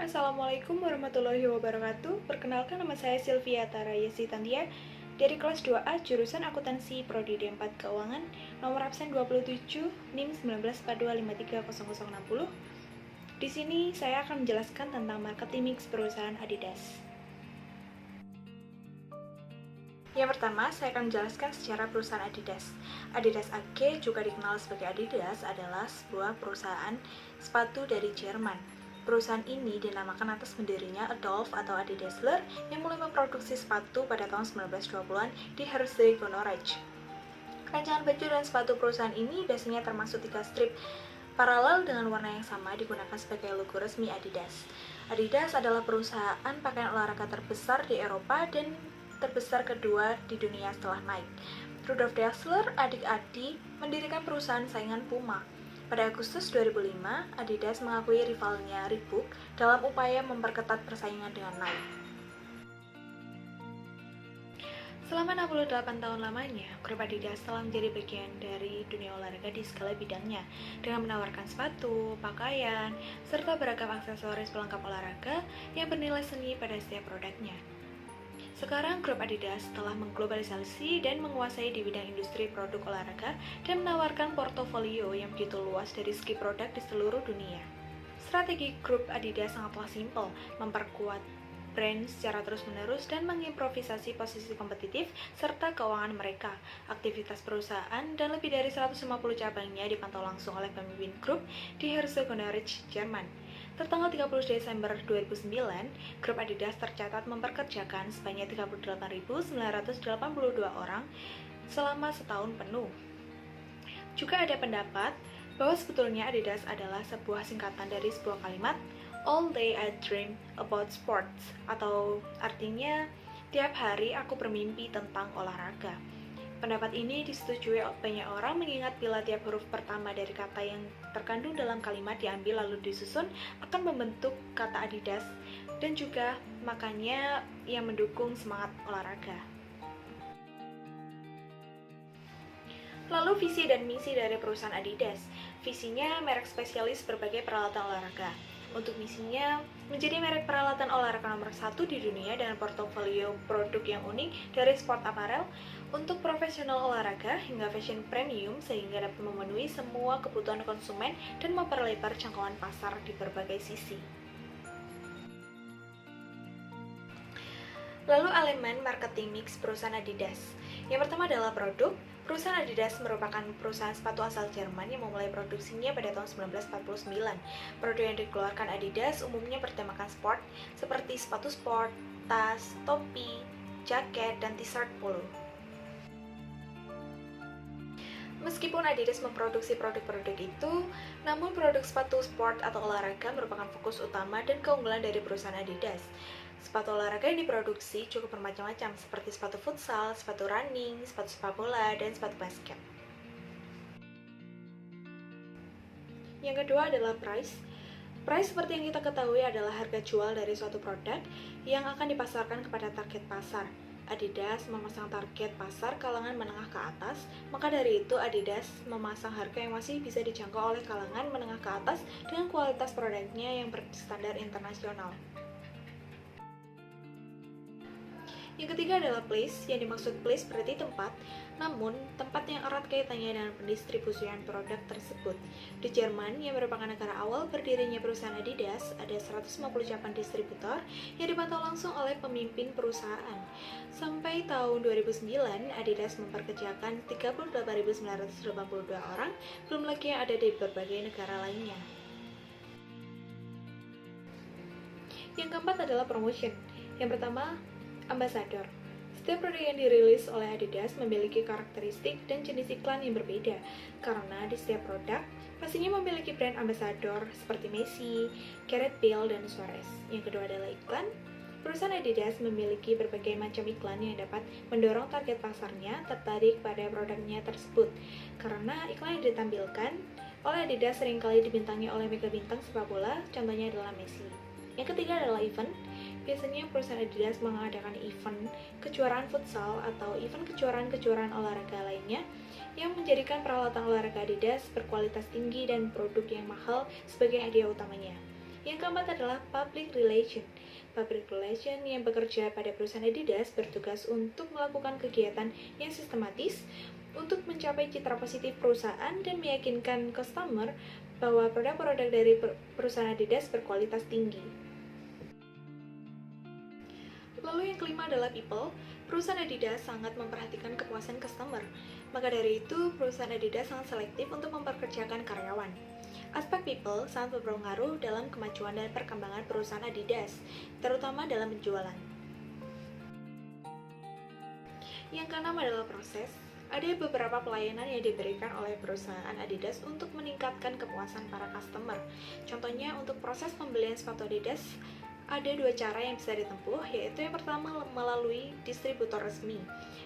Assalamualaikum warahmatullahi wabarakatuh. Perkenalkan, nama saya Sylvia Tara Yesi Tantia dari kelas 2A jurusan Akuntansi Prodi D4 Keuangan, nomor absen 27, NIM 1942530060. Di sini saya akan menjelaskan tentang marketing mix perusahaan Adidas. Yang pertama, saya akan menjelaskan secara perusahaan Adidas. Adidas AG, juga dikenal sebagai Adidas, adalah sebuah perusahaan sepatu dari Jerman. Perusahaan ini dinamakan atas pendirinya Adolf atau Adi Dassler yang mulai memproduksi sepatu pada tahun 1920-an di Herzogenaurach. Rancangan baju dan sepatu perusahaan ini biasanya termasuk 3 strip paralel dengan warna yang sama digunakan sebagai logo resmi Adidas. Adidas adalah perusahaan pakaian olahraga terbesar di Eropa dan terbesar kedua di dunia setelah Nike. Rudolf Dassler, adik-adik, mendirikan perusahaan saingan Puma. Pada Agustus 2005, Adidas mengakui rivalnya Reebok dalam upaya memperketat persaingan dengan Nike. Selama 68 tahun lamanya, grup Adidas telah menjadi bagian dari dunia olahraga di segala bidangnya, dengan menawarkan sepatu, pakaian, serta beragam aksesoris pelengkap olahraga yang bernilai seni pada setiap produknya. Sekarang, grup Adidas telah mengglobalisasi dan menguasai di bidang industri produk olahraga dan menawarkan portofolio yang begitu luas dari segi produk di seluruh dunia. Strategi grup Adidas sangatlah simpel, memperkuat brand secara terus-menerus dan mengimprovisasi posisi kompetitif serta keuangan mereka. Aktivitas perusahaan dan lebih dari 150 cabangnya dipantau langsung oleh pemimpin grup di Herzogenaurach, Jerman. Tertanggal 30 Desember 2009, grup Adidas tercatat memperkerjakan sebanyak 38.982 orang selama setahun penuh. Juga ada pendapat bahwa sebetulnya Adidas adalah sebuah singkatan dari sebuah kalimat All day I dream about sports, atau artinya tiap hari aku bermimpi tentang olahraga. Pendapat ini disetujui banyak orang mengingat bila tiap huruf pertama dari kata yang terkandung dalam kalimat diambil lalu disusun akan membentuk kata Adidas, dan juga makanya yang mendukung semangat olahraga. Lalu visi dan misi dari perusahaan Adidas. Visinya merek spesialis berbagai peralatan olahraga. Untuk misinya, menjadi merek peralatan olahraga nomor 1 di dunia dengan portofolio produk yang unik dari sport apparel untuk profesional olahraga hingga fashion premium sehingga dapat memenuhi semua kebutuhan konsumen dan memperlebar jangkauan pasar di berbagai sisi. Lalu elemen marketing mix perusahaan Adidas. Yang pertama adalah produk. Perusahaan Adidas merupakan perusahaan sepatu asal Jerman yang memulai produksinya pada tahun 1949. Produk yang dikeluarkan Adidas umumnya bertemakan sport, seperti sepatu sport, tas, topi, jaket, dan t-shirt polo. Meskipun Adidas memproduksi produk-produk itu, namun produk sepatu sport atau olahraga merupakan fokus utama dan keunggulan dari perusahaan Adidas. Sepatu olahraga yang diproduksi cukup bermacam-macam, seperti sepatu futsal, sepatu running, sepatu sepak bola, dan sepatu basket. Yang kedua adalah price. Price seperti yang kita ketahui adalah harga jual dari suatu produk yang akan dipasarkan kepada target pasar. Adidas memasang target pasar kalangan menengah ke atas, maka dari itu Adidas memasang harga yang masih bisa dijangkau oleh kalangan menengah ke atas dengan kualitas produknya yang berstandar internasional. Yang ketiga adalah place. Yang dimaksud place berarti tempat, namun tempat yang erat kaitannya dengan pendistribusian produk tersebut. Di Jerman, yang merupakan negara awal berdirinya perusahaan Adidas, ada 150 cabang distributor yang dipantau langsung oleh pemimpin perusahaan. Sampai tahun 2009, Adidas memperkerjakan 38.982 orang, belum lagi yang ada di berbagai negara lainnya. Yang keempat adalah promotion. Yang pertama, Ambassador. Setiap produk yang dirilis oleh Adidas memiliki karakteristik dan jenis iklan yang berbeda, karena di setiap produk pastinya memiliki brand ambassador seperti Messi, Gareth Bale, dan Suarez. Yang kedua adalah iklan. Perusahaan Adidas memiliki berbagai macam iklan yang dapat mendorong target pasarnya tertarik pada produknya tersebut, karena iklan yang ditampilkan oleh Adidas seringkali dibintangi oleh mega bintang sepak bola, contohnya adalah Messi. Yang ketiga adalah event. Biasanya perusahaan Adidas mengadakan event kejuaraan futsal atau event kejuaraan-kejuaraan olahraga lainnya yang menjadikan peralatan olahraga Adidas berkualitas tinggi dan produk yang mahal sebagai hadiah utamanya. Yang keempat adalah public relation. Public relation yang bekerja pada perusahaan Adidas bertugas untuk melakukan kegiatan yang sistematis untuk mencapai citra positif perusahaan dan meyakinkan customer bahwa produk-produk dari perusahaan Adidas berkualitas tinggi. Lalu yang kelima adalah people. Perusahaan Adidas sangat memperhatikan kepuasan customer. Maka dari itu, perusahaan Adidas sangat selektif untuk memperkerjakan karyawan. Aspek people sangat berpengaruh dalam kemajuan dan perkembangan perusahaan Adidas, terutama dalam penjualan. Yang keenam adalah proses. Ada beberapa pelayanan yang diberikan oleh perusahaan Adidas untuk meningkatkan kepuasan para customer. Contohnya, untuk proses pembelian sepatu Adidas, ada dua cara yang bisa ditempuh, yaitu yang pertama melalui distributor resmi.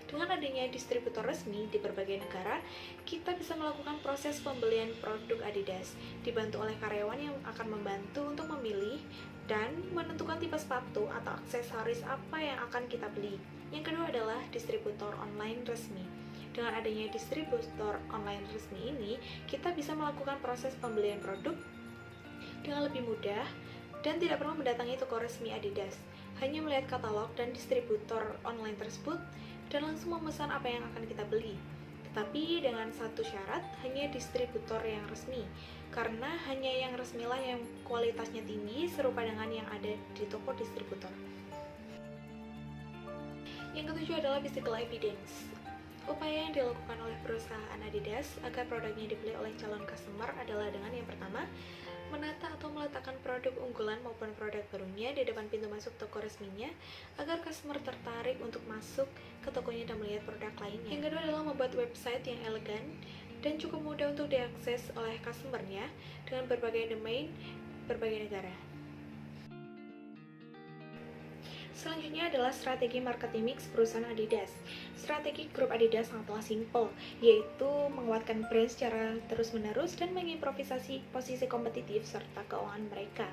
Dengan adanya distributor resmi di berbagai negara, kita bisa melakukan proses pembelian produk Adidas, dibantu oleh karyawan yang akan membantu untuk memilih dan menentukan tipe sepatu atau aksesoris apa yang akan kita beli. Yang kedua adalah distributor online resmi. Dengan adanya distributor online resmi ini, kita bisa melakukan proses pembelian produk dengan lebih mudah dan tidak perlu mendatangi toko resmi Adidas, hanya melihat katalog dan distributor online tersebut dan langsung memesan apa yang akan kita beli. Tetapi dengan satu syarat, hanya distributor yang resmi, karena hanya yang resmilah yang kualitasnya tinggi serupa dengan yang ada di toko distributor. Yang ketujuh adalah physical evidence. Upaya yang dilakukan oleh perusahaan Adidas agar produknya dibeli oleh calon customer adalah dengan yang pertama, menata atau meletakkan produk unggulan maupun produk barunya di depan pintu masuk toko resminya agar customer tertarik untuk masuk ke tokonya dan melihat produk lainnya. Yang kedua adalah membuat website yang elegan dan cukup mudah untuk diakses oleh customernya dengan berbagai domain berbagai negara. Selanjutnya adalah strategi marketing mix perusahaan Adidas. Strategi grup Adidas sangatlah simpel, yaitu menguatkan brand secara terus-menerus dan mengimprovisasi posisi kompetitif serta keuangan mereka.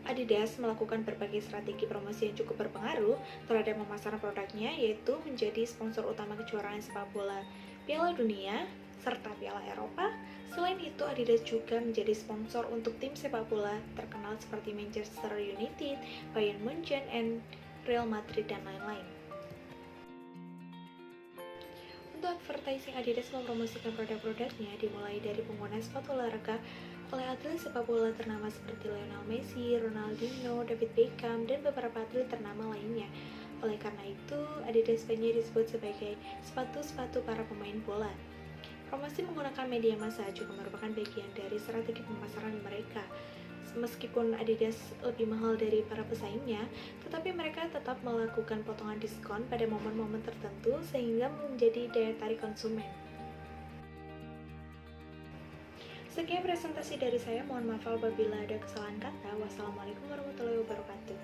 Adidas melakukan berbagai strategi promosi yang cukup berpengaruh terhadap pemasaran produknya, yaitu menjadi sponsor utama kejuaraan sepak bola Piala Dunia serta Piala Eropa. Selain itu, Adidas juga menjadi sponsor untuk tim sepak bola terkenal seperti Manchester United, Bayern Munchen, dan Real Madrid, dan lain-lain. Untuk advertising, Adidas mempromosikan produk-produknya dimulai dari penggunaan sepatu olahraga oleh atlet sepak bola ternama seperti Lionel Messi, Ronaldinho, David Beckham, dan beberapa atlet ternama lainnya. Oleh karena itu, Adidas banyak disebut sebagai sepatu-sepatu para pemain bola. Promosi menggunakan media massa juga merupakan bagian dari strategi pemasaran mereka. Meskipun Adidas lebih mahal dari para pesaingnya, tetapi mereka tetap melakukan potongan diskon pada momen-momen tertentu sehingga menjadi daya tarik konsumen. Sekian presentasi dari saya, mohon maaf apabila ada kesalahan kata. Wassalamualaikum warahmatullahi wabarakatuh.